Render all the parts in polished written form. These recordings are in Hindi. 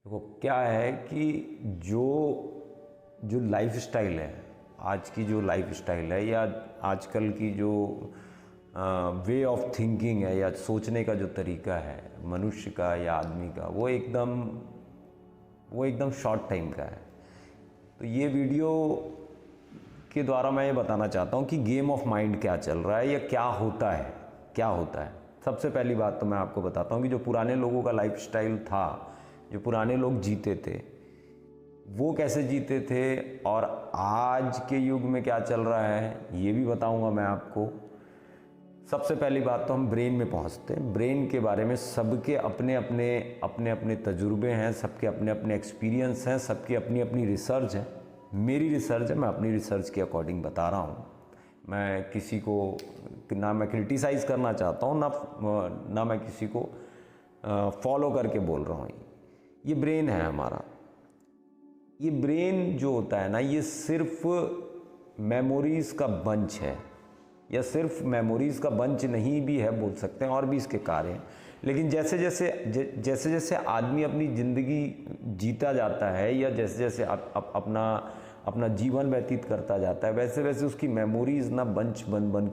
देखो क्या है कि जो जो लाइफस्टाइल है, आज की जो लाइफस्टाइल है या आजकल की जो वे ऑफ थिंकिंग है या सोचने का जो तरीका है मनुष्य का या आदमी का, वो एकदम शॉर्ट टाइम का है। तो ये वीडियो के द्वारा मैं ये बताना चाहता हूँ कि गेम ऑफ माइंड क्या चल रहा है या क्या होता है, क्या होता है। सबसे पहली बात तो मैं आपको बताता हूँ कि जो पुराने लोगों का लाइफस्टाइल था, जो पुराने लोग जीते थे, वो कैसे जीते थे और आज के युग में क्या चल रहा है ये भी बताऊंगा मैं आपको। सबसे पहली बात तो हम ब्रेन में पहुंचते हैं। ब्रेन के बारे में सबके अपने अपने तजुर्बे हैं, सबके अपने अपने एक्सपीरियंस हैं, सबकी अपनी अपनी रिसर्च है। मेरी रिसर्च है, मैं अपनी रिसर्च के अकॉर्डिंग बता रहा हूँ। मैं किसी को ना मैं क्रिटिसाइज़ करना चाहता हूँ, ना मैं किसी को फॉलो करके बोल रहा हूँ। ये ब्रेन है हमारा। ये ब्रेन जो होता है ना, ये सिर्फ मेमोरीज़ का बंच है, या सिर्फ मेमोरीज़ का बंच नहीं भी है बोल सकते हैं, और भी इसके कार्य हैं। लेकिन जैसे जैसे आदमी अपनी ज़िंदगी जीता जाता है या जैसे जैसे अपना जीवन व्यतीत करता जाता है, वैसे वैसे उसकी मेमोरीज़ ना बंच बन बन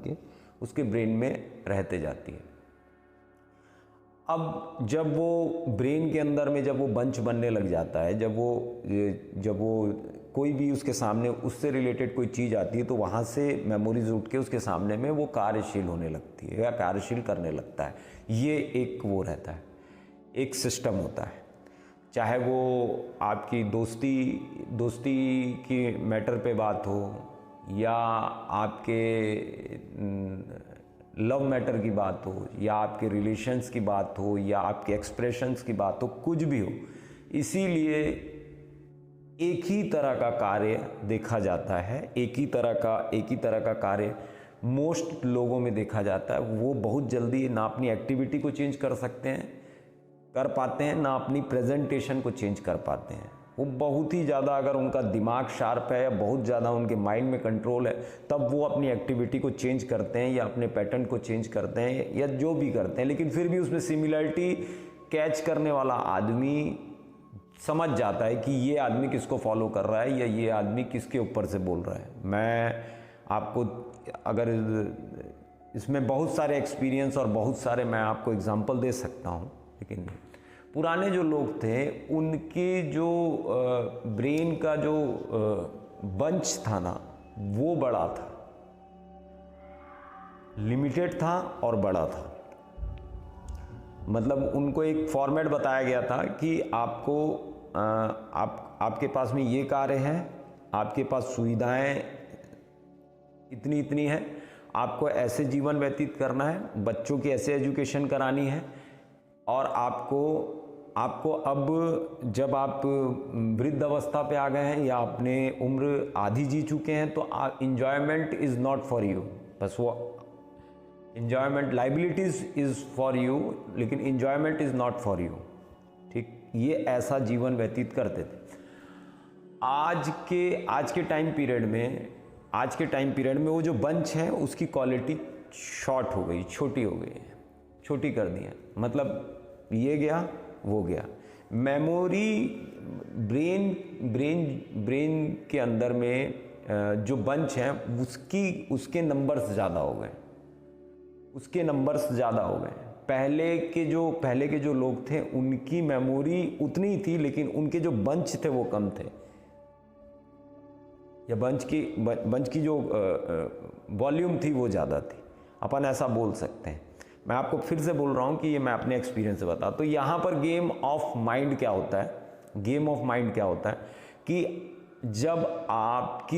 के उसके ब्रेन में रहते जाती है। अब जब वो ब्रेन के अंदर में जब वो बंच बनने लग जाता है, जब वो कोई भी उसके सामने उससे रिलेटेड कोई चीज़ आती है, तो वहाँ से मेमोरीज उठ के उसके सामने में वो कार्यशील होने लगती है या कार्यशील करने लगता है। ये एक वो रहता है, एक सिस्टम होता है। चाहे वो आपकी दोस्ती की मैटर पे बात हो, या आपके लव मैटर की बात हो, या आपके रिलेशंस की बात हो, या आपके एक्सप्रेशंस की बात हो, कुछ भी हो। इसीलिए एक ही तरह का कार्य देखा जाता है, एक ही तरह का कार्य मोस्ट लोगों में देखा जाता है। वो बहुत जल्दी ना अपनी एक्टिविटी को चेंज कर पाते हैं, ना अपनी प्रेजेंटेशन को चेंज कर पाते हैं। वो बहुत ही ज़्यादा, अगर उनका दिमाग शार्प है या बहुत ज़्यादा उनके माइंड में कंट्रोल है, तब वो अपनी एक्टिविटी को चेंज करते हैं या अपने पैटर्न को चेंज करते हैं या जो भी करते हैं। लेकिन फिर भी उसमें सिमिलरिटी कैच करने वाला आदमी समझ जाता है कि ये आदमी किसको फॉलो कर रहा है या ये आदमी किसके ऊपर से बोल रहा है। मैं आपको अगर इसमें बहुत सारे एक्सपीरियंस और बहुत सारे मैं आपको एग्जांपल दे सकता हूँ, लेकिन पुराने जो लोग थे उनके जो ब्रेन का जो बंच था ना, वो बड़ा था, लिमिटेड था और बड़ा था। मतलब उनको एक फॉर्मेट बताया गया था कि आपको आपके पास में ये कार्य है, आपके पास सुविधाएं इतनी इतनी है, आपको ऐसे जीवन व्यतीत करना है, बच्चों की ऐसे एजुकेशन करानी है, और आपको अब जब आप वृद्ध अवस्था पे आ गए हैं या अपने उम्र आधी जी चुके हैं, तो enjoyment is not for you. बस वो enjoyment, liabilities is for you, लेकिन enjoyment is not for you. ठीक, ये ऐसा जीवन व्यतीत करते थे। आज के टाइम पीरियड में वो जो बंच है उसकी क्वालिटी शॉर्ट हो गई, छोटी हो गई है, छोटी कर दी है। मतलब ये गया वो गया। मेमोरी ब्रेन के अंदर में जो बंच है उसके नंबर्स ज़्यादा हो गए, पहले के जो लोग थे उनकी मेमोरी उतनी थी, लेकिन उनके जो बंच थे वो कम थे, या बंच की जो वॉल्यूम थी वो ज़्यादा थी। अपन ऐसा बोल सकते हैं। मैं आपको फिर से बोल रहा हूँ कि ये मैं अपने एक्सपीरियंस से बता। तो यहाँ पर गेम ऑफ माइंड क्या होता है? गेम ऑफ माइंड क्या होता है कि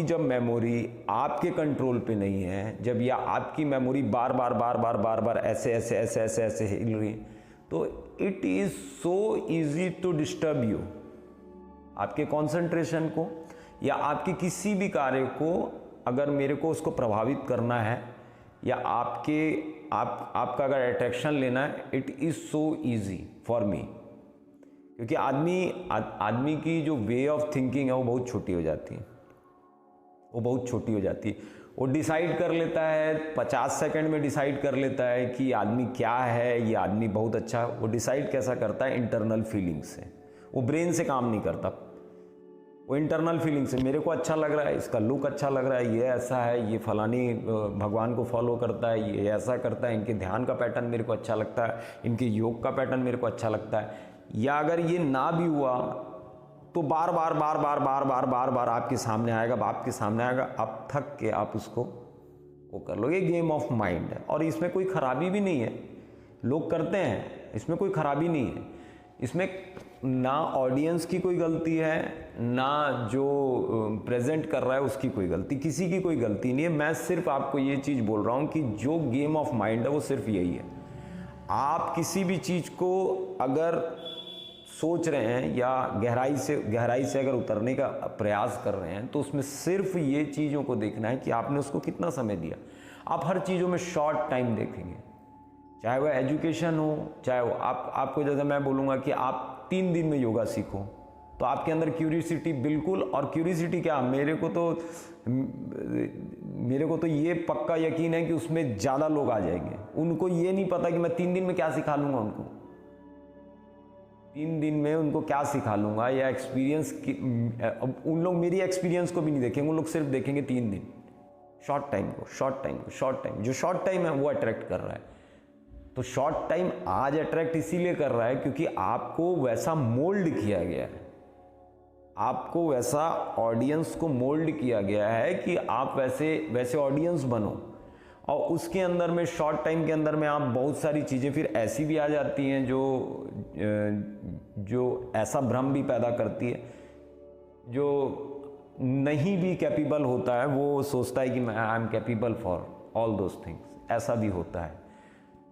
जब मेमोरी आपके कंट्रोल पे नहीं है, जब या आपकी मेमोरी बार बार ऐसे हिल रही है, तो it is so easy to disturb you. आपके कंसंट्रेशन को या आपके किसी भी कार्य को अगर मेरे को उसको प्रभावित करना है, या आपका अगर अट्रैक्शन लेना है, it is so easy for me. क्योंकि आदमी की जो वे ऑफ थिंकिंग है वो बहुत छोटी हो जाती है, वो डिसाइड कर लेता है 50 सेकंड में, डिसाइड कर लेता है कि आदमी क्या है, ये आदमी बहुत अच्छा। वो डिसाइड कैसा करता है? इंटरनल फीलिंग से। वो ब्रेन से काम नहीं करता, वो इंटरनल फीलिंग से। मेरे को अच्छा लग रहा है, इसका लुक अच्छा लग रहा है, ये ऐसा है, ये फलानी भगवान को फॉलो करता है, ये ऐसा करता है, इनके ध्यान का पैटर्न मेरे को अच्छा लगता है, इनके योग का पैटर्न मेरे को अच्छा लगता है। या अगर ये ना भी हुआ तो बार बार बार बार बार बार बार बार आपके सामने आएगा, आपके सामने आएगा, आप थक के आप उसको वो कर लो। ये गेम ऑफ माइंड है और इसमें कोई खराबी भी नहीं है, लोग करते हैं, इसमें कोई खराबी नहीं है। इसमें ना ऑडियंस की कोई गलती है, ना जो प्रेजेंट कर रहा है उसकी कोई गलती, किसी की कोई गलती नहीं है। मैं सिर्फ आपको ये चीज़ बोल रहा हूँ कि जो गेम ऑफ माइंड है वो सिर्फ यही है। आप किसी भी चीज़ को अगर सोच रहे हैं या गहराई से अगर उतरने का प्रयास कर रहे हैं तो उसमें सिर्फ ये चीज़ों को देखना है कि आपने उसको कितना समय दिया। आप हर चीज़ों में शॉर्ट टाइम देखेंगे, चाहे वह एजुकेशन हो, चाहे वो आपको जैसे मैं बोलूँगा कि आप 3 दिन में योगा सीखो, तो आपके अंदर क्यूरियोसिटी बिल्कुल, और क्यूरियोसिटी क्या, मेरे को तो ये पक्का यकीन है कि उसमें ज़्यादा लोग आ जाएंगे। उनको ये नहीं पता कि मैं 3 दिन में क्या सिखा लूँगा उनको, 3 दिन में उनको क्या सिखा लूँगा, या एक्सपीरियंस की। अब उन लोग मेरी एक्सपीरियंस को भी नहीं देखेंगे, उन लोग सिर्फ देखेंगे 3 दिन, शॉर्ट टाइम को। जो शॉर्ट टाइम है वो अट्रैक्ट कर रहा है। तो शॉर्ट टाइम आज अट्रैक्ट इसीलिए कर रहा है क्योंकि आपको वैसा मोल्ड किया गया है, आपको वैसा ऑडियंस को मोल्ड किया गया है कि आप वैसे ऑडियंस बनो। और उसके अंदर में शॉर्ट टाइम के अंदर में आप बहुत सारी चीज़ें फिर ऐसी भी आ जाती हैं जो ऐसा भ्रम भी पैदा करती है। जो नहीं भी कैपेबल होता है वो सोचता है कि I am capable for all those things, ऐसा भी होता है।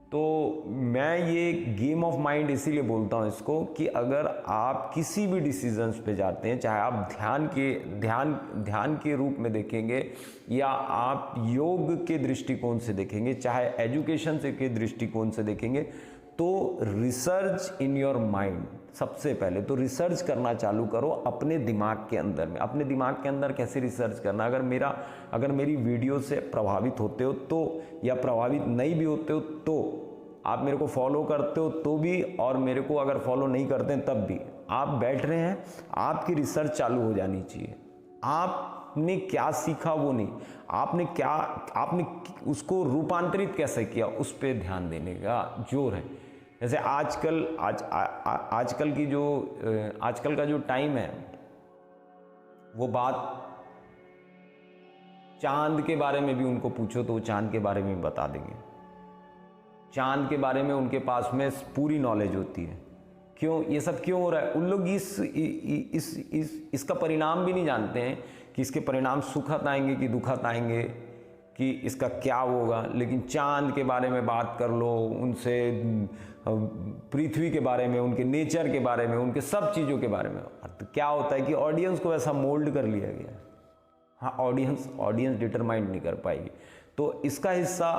तो मैं ये गेम ऑफ माइंड इसीलिए बोलता हूँ इसको कि अगर आप किसी भी डिसीजंस पे जाते हैं, चाहे आप ध्यान के रूप में देखेंगे या आप योग के दृष्टिकोण से देखेंगे, चाहे एजुकेशन के दृष्टिकोण से देखेंगे, तो रिसर्च इन योर माइंड। सबसे पहले तो रिसर्च करना चालू करो अपने दिमाग के अंदर में। अपने दिमाग के अंदर कैसे रिसर्च करना? अगर मेरी वीडियो से प्रभावित होते हो तो, या प्रभावित नहीं भी होते हो तो, आप मेरे को फॉलो करते हो तो भी, और मेरे को अगर फॉलो नहीं करते हैं तब भी, आप बैठ रहे हैं, आपकी रिसर्च चालू हो जानी चाहिए। आपने क्या सीखा वो नहीं, आपने उसको रूपांतरित कैसे किया, उस पर ध्यान देने का जोर है। जैसे आजकल का जो टाइम है, वो बात चांद के बारे में भी उनको पूछो तो वो चांद के बारे में बता देंगे। चांद के बारे में उनके पास में पूरी नॉलेज होती है। क्यों ये सब क्यों हो रहा है? उन लोग इसका परिणाम भी नहीं जानते हैं कि इसके परिणाम सुखद आएंगे कि दुखद आएंगे, कि इसका क्या होगा। लेकिन चांद के बारे में बात कर लो उनसे, पृथ्वी के बारे में, उनके नेचर के बारे में, उनके सब चीज़ों के बारे में। तो क्या होता है कि ऑडियंस को ऐसा मोल्ड कर लिया गया है। हाँ, ऑडियंस डिटरमाइंड नहीं कर पाएगी। तो इसका हिस्सा,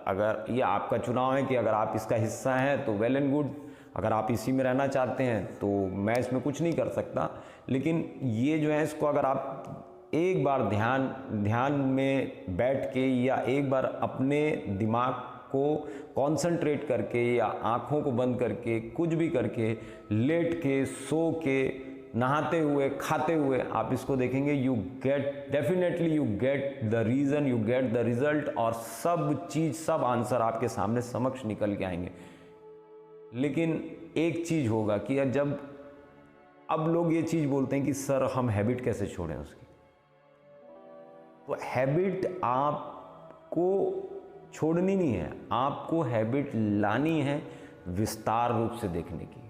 अगर ये आपका चुनाव है कि अगर आप इसका हिस्सा हैं तो वेल एंड गुड, अगर आप इसी में रहना चाहते हैं तो मैं इसमें कुछ नहीं कर सकता। लेकिन ये जो है, इसको अगर आप एक बार ध्यान में बैठ के, या एक बार अपने दिमाग को कंसंट्रेट करके, या आँखों को बंद करके, कुछ भी करके, लेट के, सो के, नहाते हुए, खाते हुए आप इसको देखेंगे, definitely you get the reason, you get the result, और सब आंसर आपके सामने समक्ष निकल के आएंगे। लेकिन एक चीज़ होगा कि जब अब लोग ये चीज़ बोलते हैं कि सर हम हैबिट कैसे छोड़ें उसकी, तो हैबिट आपको छोड़नी नहीं है, आपको हैबिट लानी है विस्तार रूप से देखने की।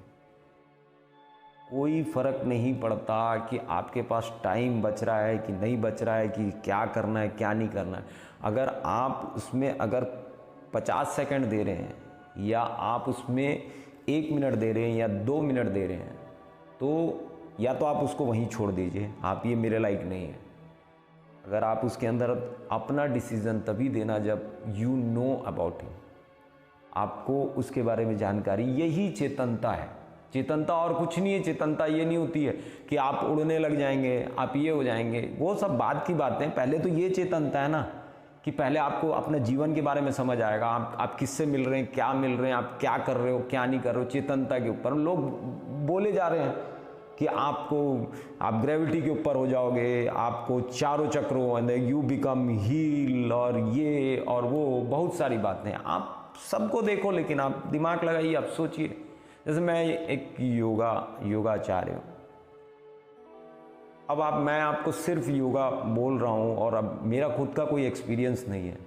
कोई फर्क नहीं पड़ता कि आपके पास टाइम बच रहा है कि नहीं बच रहा है, कि क्या करना है क्या नहीं करना है। अगर आप उसमें 50 सेकंड दे रहे हैं, या आप उसमें 1 मिनट दे रहे हैं, या 2 मिनट दे रहे हैं, तो या तो आप उसको वहीं छोड़ दीजिए, आप ये मेरे लायक नहीं है। अगर आप उसके अंदर अपना डिसीज़न तभी देना जब यू नो अबाउट हिम, आपको उसके बारे में जानकारी, यही चेतनता है। चेतनता और कुछ नहीं है। चेतनता ये नहीं होती है कि आप उड़ने लग जाएंगे, आप ये हो जाएंगे, वो सब बाद की बातें। पहले तो ये चेतनता है ना कि पहले आपको अपने जीवन के बारे में समझ आएगा, आप किससे मिल रहे हैं, क्या मिल रहे हैं, आप क्या कर रहे हो, क्या नहीं कर रहे हो, चेतनता के ऊपर। लोग बोले जा रहे हैं कि आप ग्रेविटी के ऊपर हो जाओगे, आपको चारों चक्रों, यू बिकम हील, और ये और वो, बहुत सारी बातें। आप सबको देखो, लेकिन आप दिमाग लगाइए, आप सोचिए। जैसे मैं एक योगाचार्य हूँ, अब मैं आपको सिर्फ योगा बोल रहा हूँ, और अब मेरा खुद का कोई एक्सपीरियंस नहीं है।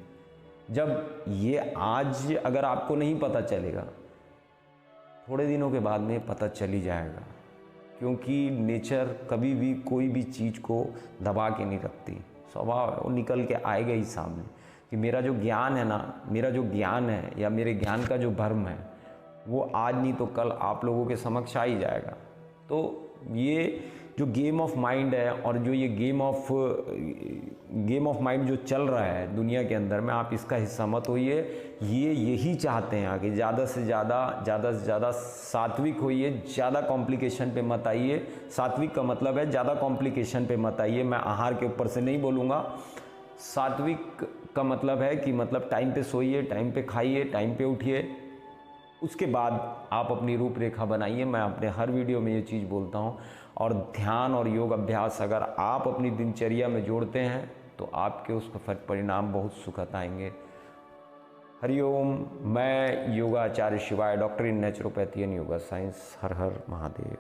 जब ये आज अगर आपको नहीं पता चलेगा, थोड़े दिनों के बाद में पता चल ही जाएगा, क्योंकि नेचर कभी भी कोई भी चीज़ को दबा के नहीं रखती। स्वभाव है, वो निकल के आएगा ही सामने। कि मेरा जो ज्ञान है ना, मेरा जो ज्ञान है या मेरे ज्ञान का जो भ्रम है, वो आज नहीं तो कल आप लोगों के समक्ष आ ही जाएगा। तो ये जो गेम ऑफ माइंड है, और जो ये गेम ऑफ माइंड जो चल रहा है दुनिया के अंदर में, आप इसका हिस्सा मत होइए। ये यही चाहते हैं कि ज़्यादा से ज़्यादा सात्विक होइए, ज़्यादा कॉम्प्लिकेशन पे मत आइए। सात्विक का मतलब है ज़्यादा कॉम्प्लिकेशन पे मत आइए। मैं आहार के ऊपर से नहीं बोलूँगा। सात्विक का मतलब है कि टाइम पे सोइए, टाइम पे खाइए, टाइम पे उठिए, उसके बाद आप अपनी रूपरेखा बनाइए। मैं अपने हर वीडियो में ये चीज़ बोलता हूँ। और ध्यान और योग अभ्यास अगर आप अपनी दिनचर्या में जोड़ते हैं तो आपके उसका परिणाम बहुत सुखद आएंगे। हरिओम। मैं योगाचार्य शिवाय, doctor in naturopathy and yoga science. Her her Mahadev.